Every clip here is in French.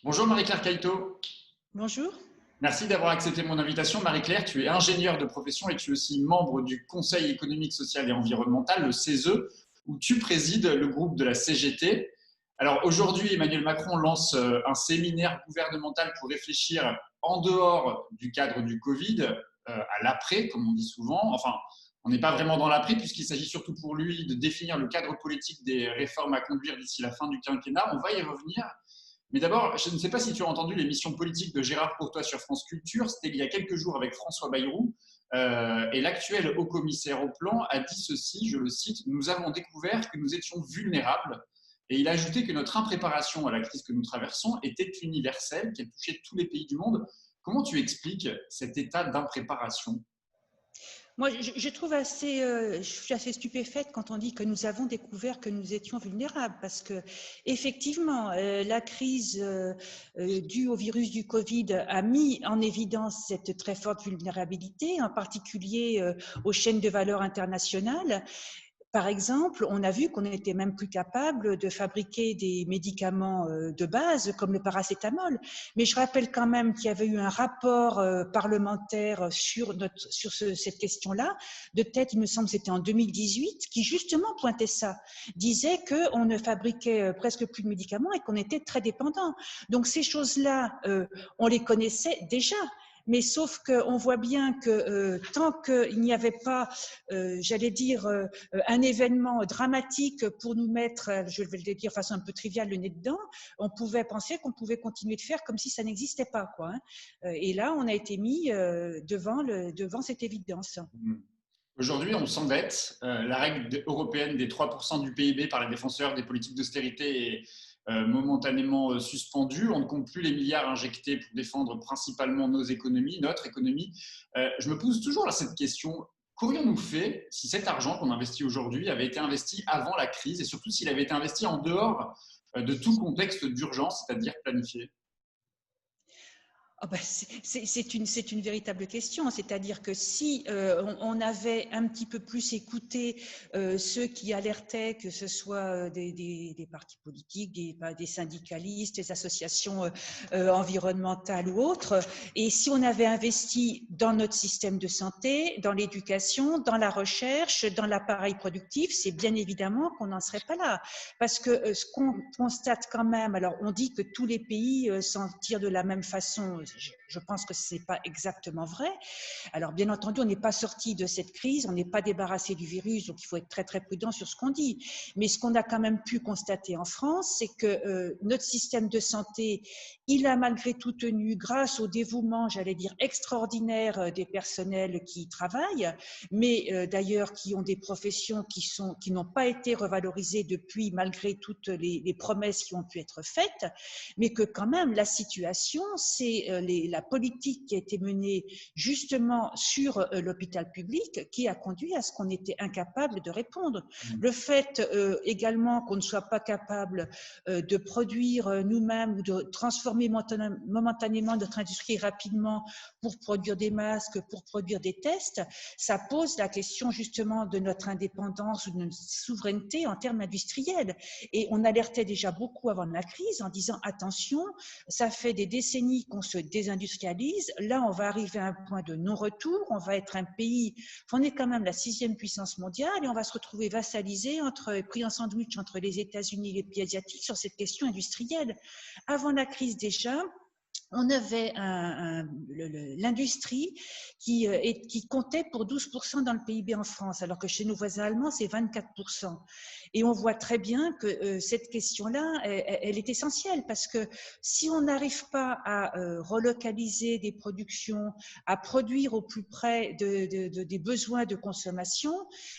Bonjour Marie-Claire Caïto. Bonjour. Merci d'avoir accepté mon invitation. Marie-Claire, tu es ingénieure de profession et tu es aussi membre du Conseil économique, social et environnemental, le CESE, où tu présides le groupe de la CGT. Alors aujourd'hui, Emmanuel Macron lance un séminaire gouvernemental pour réfléchir en dehors du cadre du Covid, à l'après, comme on dit souvent. Enfin, on n'est pas vraiment dans l'après, puisqu'il s'agit surtout pour lui de définir le cadre politique des réformes à conduire d'ici la fin du quinquennat. On va y revenir. Mais d'abord, je ne sais pas si tu as entendu l'émission politique de Gérard Courtois sur France Culture. C'était il y a quelques jours avec François Bayrou. Et l'actuel haut-commissaire au plan a dit ceci, je le cite: nous avons découvert que nous étions vulnérables. Et il a ajouté que notre impréparation à la crise que nous traversons était universelle, qu'elle touchait tous les pays du monde. Comment tu expliques cet état d'impréparation? Moi, je trouve je suis assez stupéfaite quand on dit que nous avons découvert que nous étions vulnérables, parce que effectivement, la crise due au virus du Covid a mis en évidence cette très forte vulnérabilité, en particulier aux chaînes de valeur internationales. Par exemple, on a vu qu'on n'était même plus capable de fabriquer des médicaments de base comme le paracétamol. Mais je rappelle quand même qu'il y avait eu un rapport parlementaire sur cette question-là. De tête, il me semble que c'était en 2018, qui justement pointait ça, disait qu'on ne fabriquait presque plus de médicaments et qu'on était très dépendant. Donc ces choses-là, on les connaissait déjà. Mais sauf qu'on voit bien que tant qu'il n'y avait pas, j'allais dire, un événement dramatique pour nous mettre, je vais le dire de façon un peu triviale, le nez dedans, on pouvait penser qu'on pouvait continuer de faire comme si ça n'existait pas, quoi, hein. Et là, on a été mis devant cette évidence. Aujourd'hui, on s'endette. La règle européenne des 3% du PIB par les défenseurs des politiques d'austérité est momentanément suspendue. On ne compte plus les milliards injectés pour défendre principalement nos économies, notre économie. Je me pose toujours là cette question. Qu'aurions-nous fait si cet argent qu'on investit aujourd'hui avait été investi avant la crise et surtout s'il avait été investi en dehors de tout contexte d'urgence, c'est-à-dire planifié? Oh ben, c'est une véritable question. C'est-à-dire que si on avait un petit peu plus écouté ceux qui alertaient, que ce soit des partis politiques, des syndicalistes, des associations environnementales ou autres, et si on avait investi dans notre système de santé, dans l'éducation, dans la recherche, dans l'appareil productif, c'est bien évidemment qu'on n'en serait pas là. Parce que ce qu'on constate quand même, alors on dit que tous les pays s'en tirent de la même façon. Je pense que ce n'est pas exactement vrai. Alors, bien entendu, on n'est pas sorti de cette crise, on n'est pas débarrassé du virus, donc il faut être très, très prudent sur ce qu'on dit. Mais ce qu'on a quand même pu constater en France, c'est que notre système de santé, il a malgré tout tenu grâce au dévouement, j'allais dire, extraordinaire des personnels qui y travaillent, mais d'ailleurs qui ont des professions qui n'ont pas été revalorisées depuis, malgré toutes les promesses qui ont pu être faites, mais que quand même la situation, c'est la politique qui a été menée justement sur l'hôpital public qui a conduit à ce qu'on était incapable de répondre. Le fait également qu'on ne soit pas capable de produire nous-mêmes ou de transformer momentanément notre industrie rapidement pour produire des masques, pour produire des tests, ça pose la question justement de notre indépendance ou de notre souveraineté en termes industriels. Et on alertait déjà beaucoup avant la crise en disant attention, ça fait des décennies qu'on se désindustrialise, là on va arriver à un point de non-retour, on va être un pays, on est quand même la 6e puissance mondiale et on va se retrouver vassalisé, pris en sandwich entre les États-Unis et les pays asiatiques sur cette question industrielle. Avant la crise déjà, on avait l'industrie qui comptait pour 12% dans le PIB en France, alors que chez nos voisins allemands, c'est 24%. Et on voit très bien que cette question-là, elle est essentielle, parce que si on n'arrive pas à relocaliser des productions, à produire au plus près des besoins de consommation,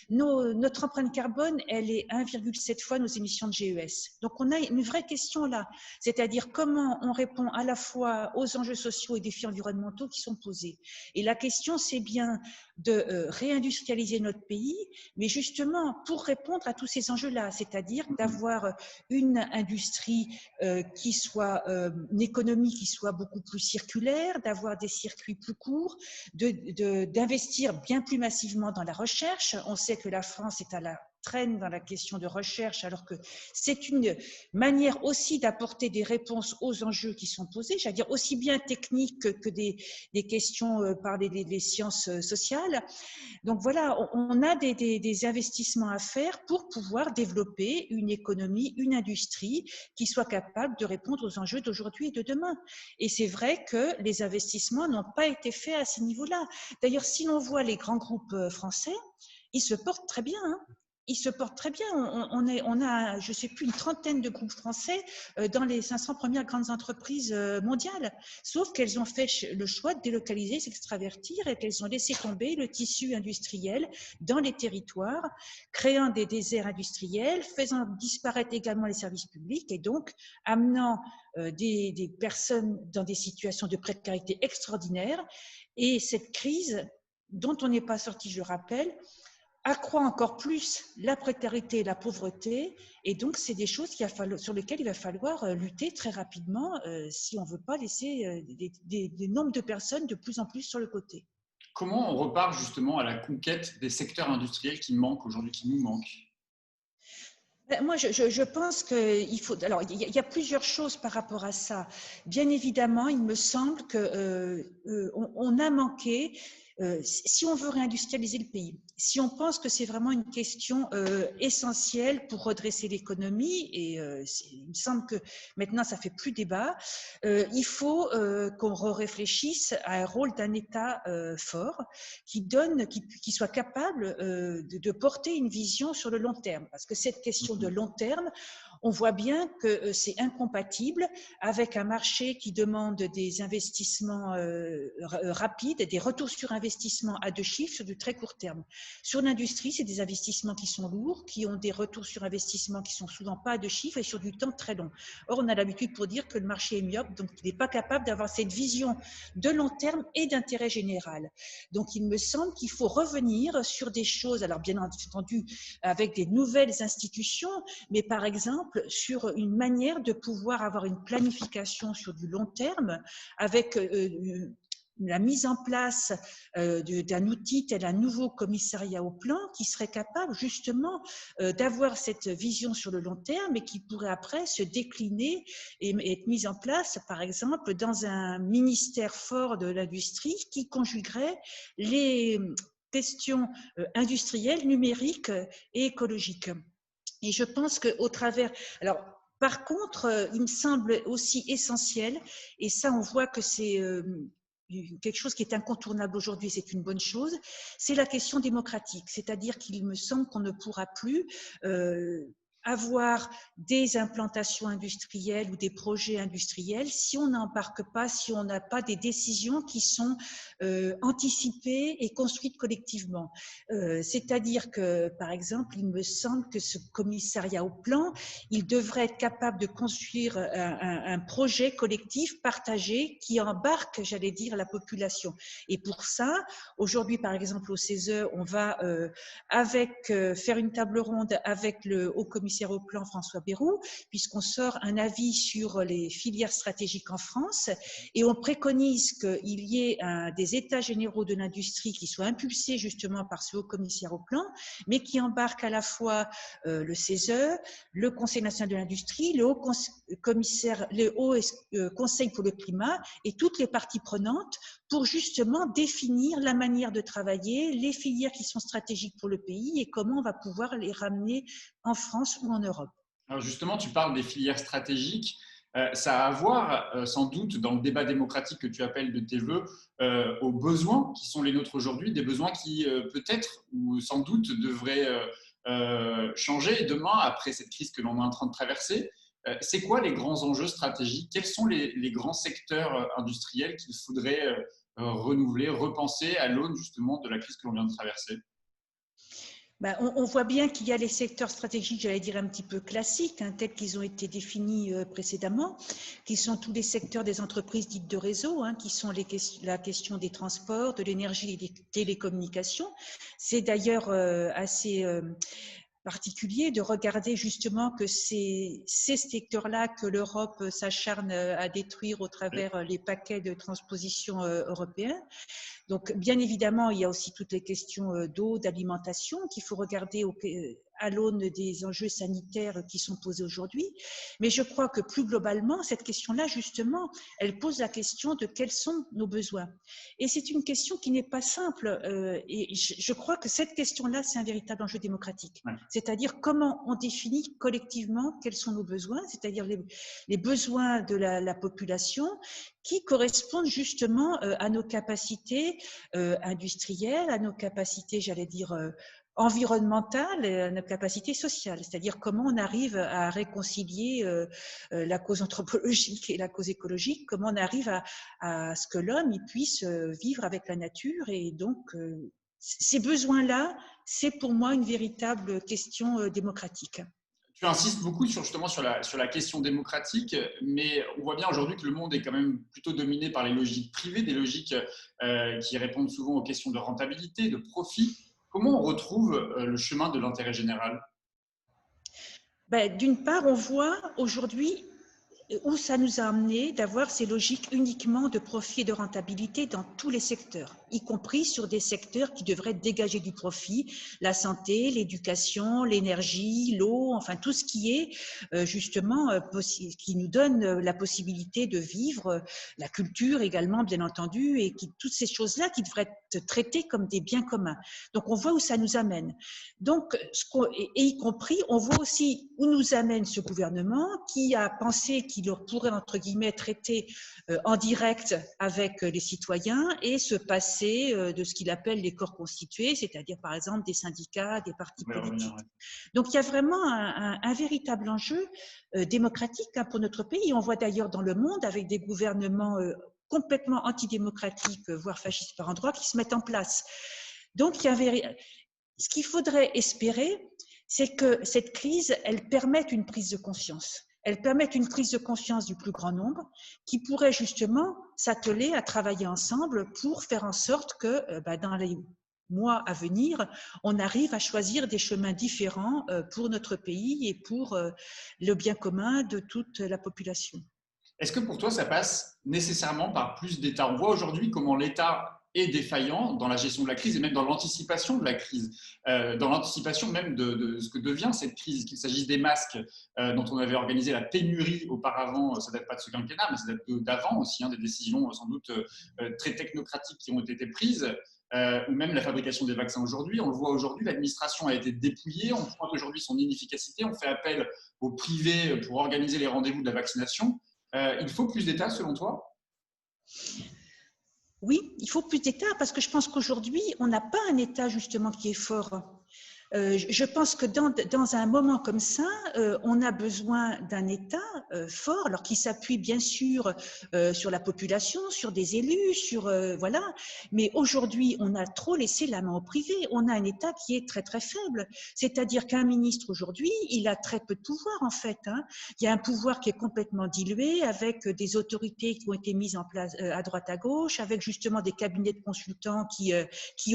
notre empreinte carbone, elle est 1,7 fois nos émissions de GES. Donc on a une vraie question là, c'est-à-dire comment on répond à la fois aux enjeux sociaux et défis environnementaux qui sont posés. Et la question, c'est bien de réindustrialiser notre pays, mais justement pour répondre à tous ces enjeux-là, c'est-à-dire d'avoir une industrie qui soit une économie qui soit beaucoup plus circulaire, d'avoir des circuits plus courts, d'investir bien plus massivement dans la recherche. On sait que la France est à la traînent dans la question de recherche, alors que c'est une manière aussi d'apporter des réponses aux enjeux qui sont posés, j'allais dire aussi bien techniques que des questions par les sciences sociales. Donc voilà, on a des investissements à faire pour pouvoir développer une économie, une industrie qui soit capable de répondre aux enjeux d'aujourd'hui et de demain. Et c'est vrai que les investissements n'ont pas été faits à ce niveau-là. D'ailleurs, si l'on voit les grands groupes français, ils se portent très bien, hein. Ils se portent très bien. On a, je ne sais plus, une trentaine de groupes français dans les 500 premières grandes entreprises mondiales. Sauf qu'elles ont fait le choix de délocaliser, s'extravertir et qu'elles ont laissé tomber le tissu industriel dans les territoires, créant des déserts industriels, faisant disparaître également les services publics et donc amenant des personnes dans des situations de précarité extraordinaires. Et cette crise, dont on n'est pas sorti, je le rappelle, accroît encore plus la précarité et la pauvreté, et donc c'est des choses sur lesquelles il va falloir lutter très rapidement si on ne veut pas laisser des nombres de personnes de plus en plus sur le côté. Comment on repart justement à la conquête des secteurs industriels qui manquent aujourd'hui, qui nous manquent? Moi, je pense qu'il faut. Alors, il y a plusieurs choses par rapport à ça. Bien évidemment, il me semble qu'on a manqué. Si on veut réindustrialiser le pays, si on pense que c'est vraiment une question essentielle pour redresser l'économie, et il me semble que maintenant ça fait plus débat, il faut qu'on réfléchisse à un rôle d'un État fort qui soit capable de porter une vision sur le long terme. Parce que cette question de long terme, on voit bien que c'est incompatible avec un marché qui demande des investissements rapides, des retours sur investissement à 2 chiffres sur du très court terme. Sur l'industrie, c'est des investissements qui sont lourds, qui ont des retours sur investissement qui sont souvent pas à 2 chiffres et sur du temps très long. Or, on a l'habitude pour dire que le marché est myope, donc il n'est pas capable d'avoir cette vision de long terme et d'intérêt général. Donc, il me semble qu'il faut revenir sur des choses, alors bien entendu avec des nouvelles institutions, mais par exemple sur une manière de pouvoir avoir une planification sur du long terme avec la mise en place d'un outil tel un nouveau commissariat au plan qui serait capable justement d'avoir cette vision sur le long terme et qui pourrait après se décliner et être mise en place, par exemple, dans un ministère fort de l'industrie qui conjuguerait les questions industrielles, numériques et écologiques. Et je pense qu'au travers… Alors, par contre, il me semble aussi essentiel, et ça on voit que c'est quelque chose qui est incontournable aujourd'hui, c'est une bonne chose, c'est la question démocratique. C'est-à-dire qu'il me semble qu'on ne pourra plus avoir des implantations industrielles ou des projets industriels si on n'embarque pas, si on n'a pas des décisions qui sont anticipées et construites collectivement. C'est-à-dire que, par exemple, il me semble que ce commissariat au plan, il devrait être capable de construire un projet collectif partagé qui embarque, j'allais dire, la population. Et pour ça, aujourd'hui, par exemple, au CESE, on va faire une table ronde avec le haut commissaire au plan François Bayrou, puisqu'on sort un avis sur les filières stratégiques en France et on préconise qu'il y ait des états généraux de l'industrie qui soient impulsés justement par ce haut commissaire au plan, mais qui embarquent à la fois le CESE, le Conseil national de l'industrie, le haut conseil pour le climat et toutes les parties prenantes pour justement définir la manière de travailler, les filières qui sont stratégiques pour le pays et comment on va pouvoir les ramener en France ou en Europe. Alors justement, tu parles des filières stratégiques. Ça a à voir, sans doute, dans le débat démocratique que tu appelles de tes voeux, aux besoins qui sont les nôtres aujourd'hui, des besoins qui peut-être ou sans doute devraient changer demain après cette crise que l'on est en train de traverser. C'est quoi les grands enjeux stratégiques? Quels sont les grands secteurs industriels qu'il faudrait renouveler, repenser à l'aune justement de la crise que l'on vient de traverser? Ben, on voit bien qu'il y a les secteurs stratégiques, j'allais dire un petit peu classiques, hein, tels qu'ils ont été définis précédemment, qui sont tous les secteurs des entreprises dites de réseau, hein, qui sont la question des transports, de l'énergie et des télécommunications. C'est d'ailleurs assez particulier de regarder justement que c'est ces secteurs-là que l'Europe s'acharne à détruire au travers les paquets de transposition européens. Donc, bien évidemment, il y a aussi toutes les questions d'eau, d'alimentation qu'il faut regarder à l'aune des enjeux sanitaires qui sont posés aujourd'hui. Mais je crois que plus globalement, cette question-là, justement, elle pose la question de quels sont nos besoins. Et c'est une question qui n'est pas simple. Et je crois que cette question-là, c'est un véritable enjeu démocratique. Ouais. C'est-à-dire comment on définit collectivement quels sont nos besoins, c'est-à-dire les besoins de la population qui correspondent justement à nos capacités industrielles, à nos capacités, j'allais dire, environnementales et à nos capacités sociales. C'est-à-dire comment on arrive à réconcilier la cause anthropologique et la cause écologique, comment on arrive à ce que l'homme puisse vivre avec la nature. Et donc, ces besoins-là, c'est pour moi une véritable question démocratique. Tu insistes beaucoup justement sur la question démocratique, mais on voit bien aujourd'hui que le monde est quand même plutôt dominé par les logiques privées, des logiques qui répondent souvent aux questions de rentabilité, de profit. Comment on retrouve le chemin de l'intérêt général? D'une part, on voit aujourd'hui où ça nous a amené d'avoir ces logiques uniquement de profit et de rentabilité dans tous les secteurs, y compris sur des secteurs qui devraient dégager du profit, la santé, l'éducation, l'énergie, l'eau, enfin tout ce qui est justement qui nous donne la possibilité de vivre, la culture également bien entendu, et toutes ces choses-là qui devraient être traitées comme des biens communs. Donc on voit où ça nous amène. Donc, et y compris, on voit aussi où nous amène ce gouvernement qui a pensé qu'il pourrait, entre guillemets, traiter en direct avec les citoyens et se passer de ce qu'il appelle les corps constitués, c'est-à-dire par exemple des syndicats, des partis politiques. Donc il y a vraiment un véritable enjeu démocratique pour notre pays. On voit d'ailleurs dans le monde avec des gouvernements complètement antidémocratiques, voire fascistes par endroits, qui se mettent en place. Donc ce qu'il faudrait espérer, c'est que cette crise, elle permette une prise de conscience. Elle permet une prise de conscience du plus grand nombre qui pourrait justement s'atteler à travailler ensemble pour faire en sorte que dans les mois à venir, on arrive à choisir des chemins différents pour notre pays et pour le bien commun de toute la population. Est-ce que pour toi, ça passe nécessairement par plus d'État? On voit aujourd'hui comment l'État est défaillant dans la gestion de la crise et même dans l'anticipation de la crise, dans l'anticipation même de ce que devient cette crise, qu'il s'agisse des masques dont on avait organisé la pénurie auparavant, ça ne date pas de ce quinquennat, mais ça date d'avant aussi, des décisions sans doute très technocratiques qui ont été prises, ou même la fabrication des vaccins aujourd'hui. On le voit aujourd'hui, l'administration a été dépouillée, on pointe aujourd'hui son inefficacité, on fait appel au privé pour organiser les rendez-vous de la vaccination. Il faut plus d'État selon toi? Oui, il faut plus d'État parce que je pense qu'aujourd'hui, on n'a pas un État justement qui est fort. Je pense que dans un moment comme ça, on a besoin d'un État fort, alors qui s'appuie bien sûr sur la population, sur des élus, voilà. Mais aujourd'hui, on a trop laissé la main au privé. On a un État qui est très très faible. C'est-à-dire qu'un ministre aujourd'hui, il a très peu de pouvoir en fait. Il y a un pouvoir qui est complètement dilué avec des autorités qui ont été mises en place à droite à gauche, avec justement des cabinets de consultants qui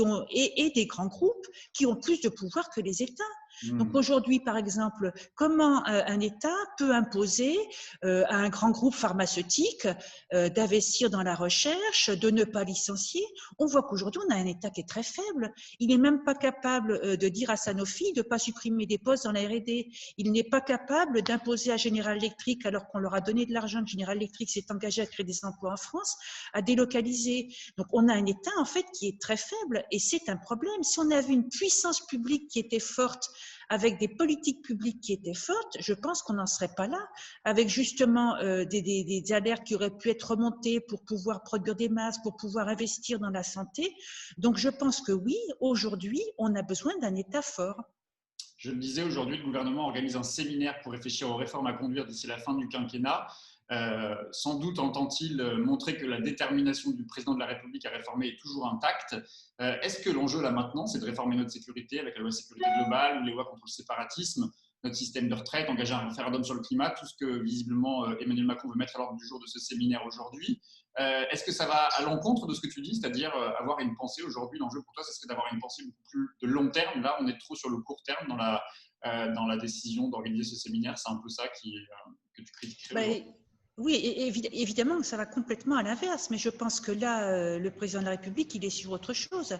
ont et des grands groupes qui ont plus de pouvoir que les États. Donc aujourd'hui, par exemple, comment un État peut imposer à un grand groupe pharmaceutique d'investir dans la recherche, de ne pas licencier? On voit qu'aujourd'hui, on a un État qui est très faible. Il n'est même pas capable de dire à Sanofi de ne pas supprimer des postes dans la R&D. Il n'est pas capable d'imposer à General Electric, alors qu'on leur a donné de l'argent, que General Electric s'est engagé à créer des emplois en France, à délocaliser. Donc on a un État en fait qui est très faible et c'est un problème. Si on avait une puissance publique qui était forte, avec des politiques publiques qui étaient fortes, je pense qu'on n'en serait pas là, avec justement des alertes qui auraient pu être remontées pour pouvoir produire des masques, pour pouvoir investir dans la santé. Donc je pense que oui, aujourd'hui, on a besoin d'un État fort. Je le disais, aujourd'hui, le gouvernement organise un séminaire pour réfléchir aux réformes à conduire d'ici la fin du quinquennat. Sans doute entend-il montrer que la détermination du président de la République à réformer est toujours intacte. Est-ce que l'enjeu là maintenant, c'est de réformer notre sécurité avec la loi sécurité globale ou les lois contre le séparatisme, notre système de retraite, engager un référendum sur le climat, tout ce que visiblement Emmanuel Macron veut mettre à l'ordre du jour de ce séminaire aujourd'hui? Est-ce que ça va à l'encontre de ce que tu dis, c'est-à-dire avoir une pensée aujourd'hui? L'enjeu pour toi, ce serait d'avoir une pensée beaucoup plus de long terme. Là, on est trop sur le court terme dans la décision d'organiser ce séminaire. C'est un peu ça que tu critiquerais aujourd'hui. Oui, évidemment que ça va complètement à l'inverse, mais je pense que là, le président de la République, il est sur autre chose.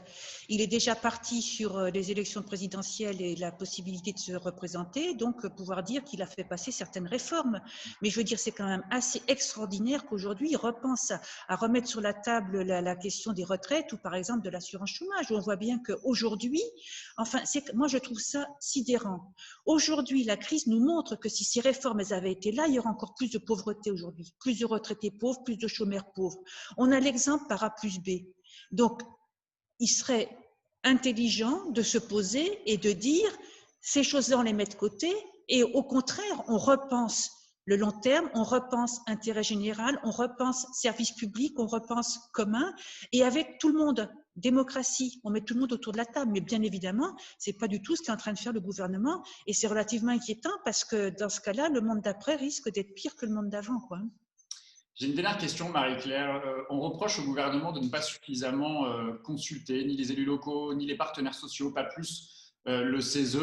Il est déjà parti sur les élections présidentielles et la possibilité de se représenter, donc pouvoir dire qu'il a fait passer certaines réformes. Mais je veux dire, c'est quand même assez extraordinaire qu'aujourd'hui, il repense à remettre sur la table la question des retraites ou par exemple de l'assurance chômage, où on voit bien qu'aujourd'hui, enfin, moi je trouve ça sidérant. Aujourd'hui, la crise nous montre que si ces réformes elles avaient été là, il y aurait encore plus de pauvreté aujourd'hui, plus de retraités pauvres, plus de chômeurs pauvres. On a l'exemple par A plus B. Donc, il serait intelligent de se poser et de dire ces choses-là, on les met de côté et au contraire, on repense le long terme, on repense intérêt général, on repense service public, on repense commun et avec tout le monde. Démocratie, on met tout le monde autour de la table, mais bien évidemment, c'est pas du tout ce qu'est en train de faire le gouvernement et c'est relativement inquiétant parce que dans ce cas-là, le monde d'après risque d'être pire que le monde d'avant, quoi. J'ai une dernière question, Marie-Claire. On reproche au gouvernement de ne pas suffisamment consulter ni les élus locaux, ni les partenaires sociaux, pas plus le CESE.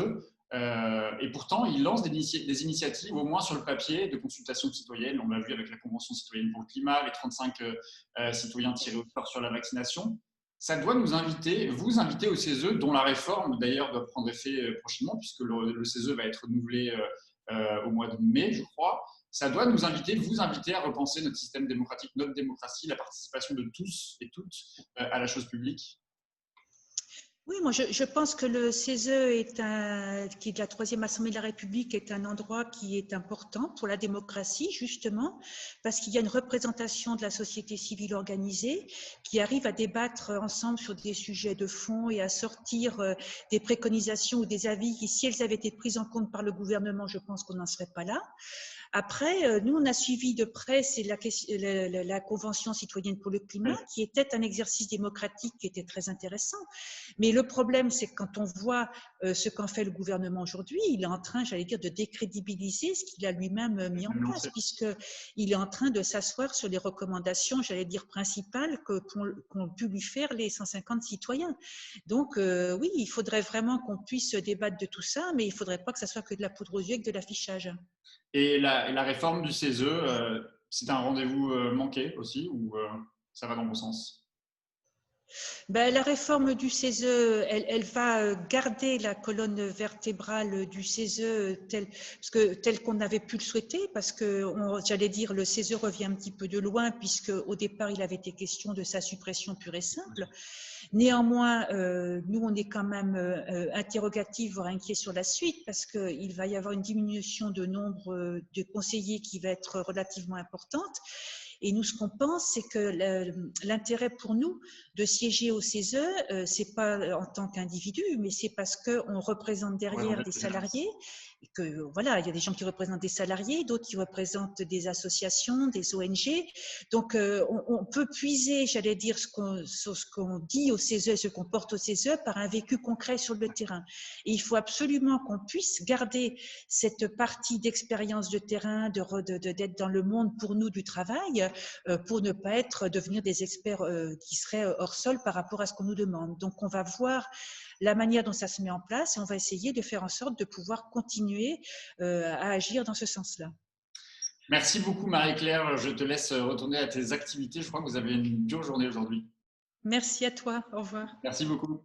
Et pourtant, il lance des initiatives, au moins sur le papier, de consultation citoyenne. On l'a vu avec la Convention citoyenne pour le climat, les 35 citoyens tirés au sort sur la vaccination. Ça doit nous inviter, vous inviter au CESE, dont la réforme d'ailleurs doit prendre effet prochainement, puisque le CESE va être renouvelé au mois de mai, je crois. Ça doit nous inviter, vous inviter à repenser notre système démocratique, notre démocratie, la participation de tous et toutes à la chose publique. Oui, moi je pense que le CESE qui est la troisième Assemblée de la République, est un endroit qui est important pour la démocratie, justement, parce qu'il y a une représentation de la société civile organisée qui arrive à débattre ensemble sur des sujets de fond et à sortir des préconisations ou des avis qui, si elles avaient été prises en compte par le gouvernement, je pense qu'on n'en serait pas là. Après, nous, on a suivi de près, c'est la Convention citoyenne pour le climat, qui était un exercice démocratique qui était très intéressant. Mais le problème, c'est que quand on voit ce qu'en fait le gouvernement aujourd'hui, il est en train, j'allais dire, de décrédibiliser ce qu'il a lui-même mis en place, puisqu'il est en train de s'asseoir sur les recommandations, j'allais dire, principales qu'ont pu lui faire les 150 citoyens. Donc, oui, il faudrait vraiment qu'on puisse débattre de tout ça, mais il ne faudrait pas que ça soit que de la poudre aux yeux et que de l'affichage. Et la réforme du CESE, c'est un rendez-vous manqué aussi, ou ça va dans le bon sens? Ben, la réforme du CESE, elle va garder la colonne vertébrale du CESE telle qu'on avait pu le souhaiter, parce que, j'allais dire, le CESE revient un petit peu de loin, puisque au départ, il avait été question de sa suppression pure et simple. Néanmoins, nous, on est quand même interrogatifs, voire inquiets sur la suite, parce qu'il va y avoir une diminution de nombre de conseillers qui va être relativement importante. Et nous, ce qu'on pense, c'est que l'intérêt pour nous de siéger au CESE, c'est pas en tant qu'individu, mais c'est parce qu'on représente derrière des salariés. Et que voilà, il y a des gens qui représentent des salariés, d'autres qui représentent des associations, des ONG. Donc, on peut puiser, j'allais dire, ce qu'on dit au CESE, ce qu'on porte au CESE, par un vécu concret sur le terrain. Et il faut absolument qu'on puisse garder cette partie d'expérience de terrain, d'être dans le monde pour nous du travail, pour ne pas devenir des experts qui seraient hors sol par rapport à ce qu'on nous demande. Donc, on va voir la manière dont ça se met en place et on va essayer de faire en sorte de pouvoir continuer à agir dans ce sens-là. Merci beaucoup, Marie-Claire. Je te laisse retourner à tes activités. Je crois que vous avez une dure journée aujourd'hui. Merci à toi. Au revoir. Merci beaucoup.